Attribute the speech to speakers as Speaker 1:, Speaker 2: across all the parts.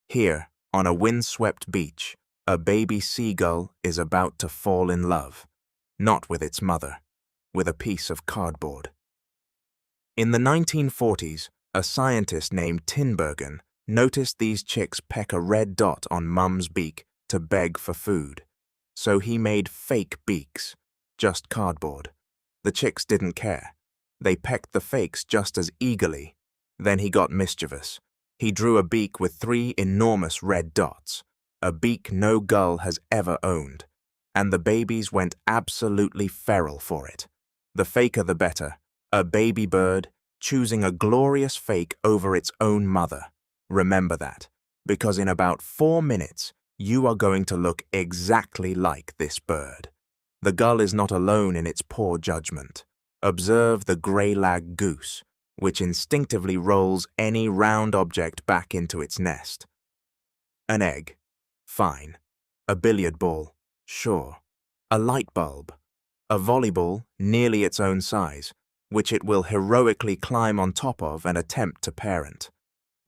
Speaker 1: Here, on a windswept beach, a baby seagull is about to fall in love, not with its mother, with a piece of cardboard. In the 1940s, a scientist named Tinbergen noticed these chicks peck a red dot on Mum's beak to beg for food. So he made fake beaks, just cardboard. The chicks didn't care. They pecked the fakes just as eagerly. Then he got mischievous. He drew a beak with 3 enormous red dots, a beak no gull has ever owned, and the babies went absolutely feral for it. The faker the better, a baby bird choosing a glorious fake over its own mother. Remember that, because in about 4 minutes, you are going to look exactly like this bird. The gull is not alone in its poor judgment. Observe the grey-lag goose, which instinctively rolls any round object back into its nest. An egg, fine. A billiard ball, sure. A light bulb. A volleyball, nearly its own size, which it will heroically climb on top of and attempt to parent.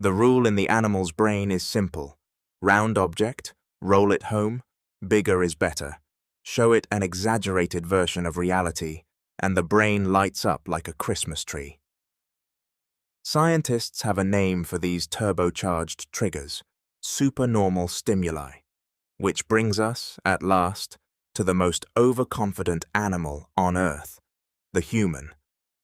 Speaker 1: The rule in the animal's brain is simple. Round object, roll it home, bigger is better. Show it an exaggerated version of reality, and the brain lights up like a Christmas tree. Scientists have a name for these turbocharged triggers, supernormal stimuli, which brings us, at last, to the most overconfident animal on Earth, the human.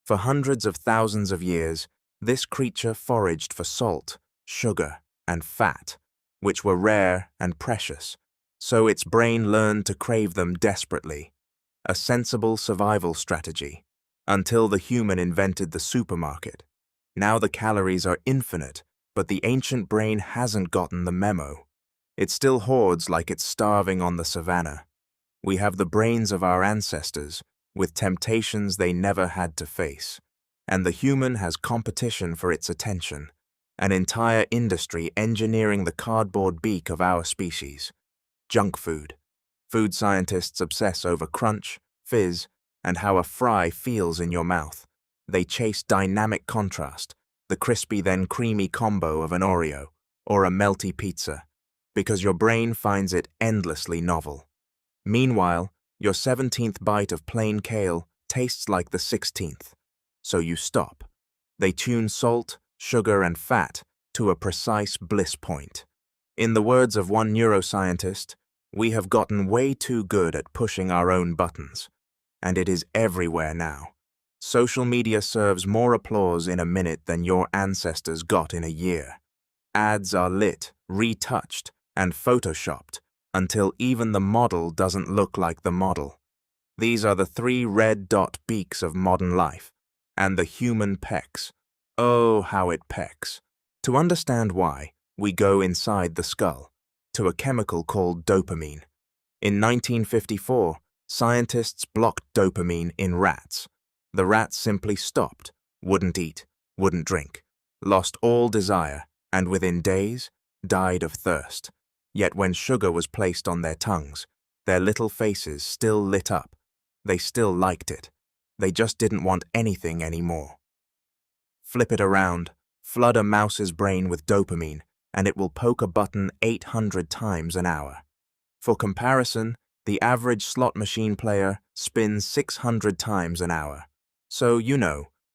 Speaker 1: For hundreds of thousands of years, this creature foraged for salt, sugar, and fat, which were rare and precious, so its brain learned to crave them desperately, a sensible survival strategy, until the human invented the supermarket. Now the calories are infinite, but the ancient brain hasn't gotten the memo. It still hoards like it's starving on the savannah. We have the brains of our ancestors, with temptations they never had to face, and the human has competition for its attention, an entire industry engineering the cardboard beak of our species. Junk food. Food scientists obsess over crunch, fizz, and how a fry feels in your mouth. They chase dynamic contrast, the crispy then creamy combo of an Oreo or a melty pizza, because your brain finds it endlessly novel. Meanwhile, your 17th bite of plain kale tastes like the 16th, so you stop. They tune salt, sugar, and fat to a precise bliss point. In the words of one neuroscientist, we have gotten way too good at pushing our own buttons, and it is everywhere now. Social media serves more applause in a minute than your ancestors got in a year. Ads are lit, retouched, and photoshopped until even the model doesn't look like the model. These are the 3 red dot beaks of modern life, and the human pecks. Oh, how it pecks. To understand why, we go inside the skull, to a chemical called dopamine. In 1954, scientists blocked dopamine in rats. The rats simply stopped, wouldn't eat, wouldn't drink, lost all desire, and within days, died of thirst. Yet when sugar was placed on their tongues, their little faces still lit up. They still liked it. They just didn't want anything anymore. Flip it around, flood a mouse's brain with dopamine, and it will poke a button 800 times an hour. For comparison, the average slot machine player spins 600 times an hour. So,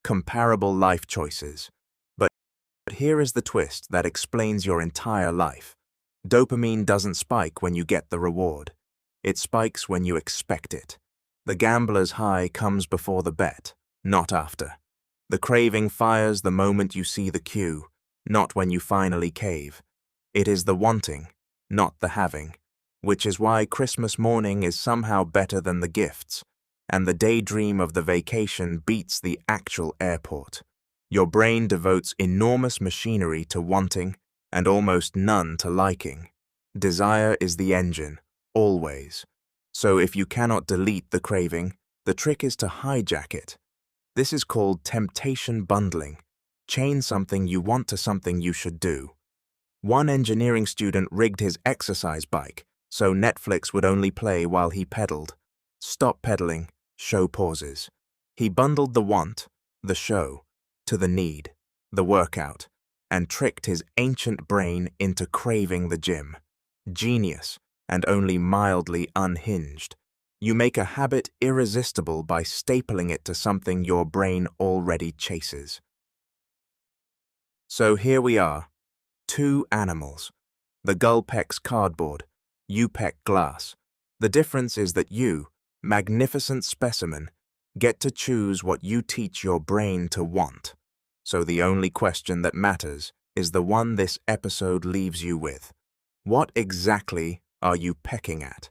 Speaker 1: comparable life choices. But here is the twist that explains your entire life. Dopamine doesn't spike when you get the reward. It spikes when you expect it. The gambler's high comes before the bet, not after. The craving fires the moment you see the cue, not when you finally cave. It is the wanting, not the having, which is why Christmas morning is somehow better than the gifts, and the daydream of the vacation beats the actual airport. Your brain devotes enormous machinery to wanting and almost none to liking. Desire is the engine, always. So if you cannot delete the craving, the trick is to hijack it. This is called temptation bundling. Chain something you want to something you should do. One engineering student rigged his exercise bike so Netflix would only play while he pedaled. Stop pedaling, show pauses. He bundled the want, the show, to the need, the workout, and tricked his ancient brain into craving the gym. Genius, and only mildly unhinged. You make a habit irresistible by stapling it to something your brain already chases. So here we are, two animals. The gull pecks cardboard, you peck glass. The difference is that you, magnificent specimen, get to choose what you teach your brain to want. So the only question that matters is the one this episode leaves you with. What exactly are you pecking at?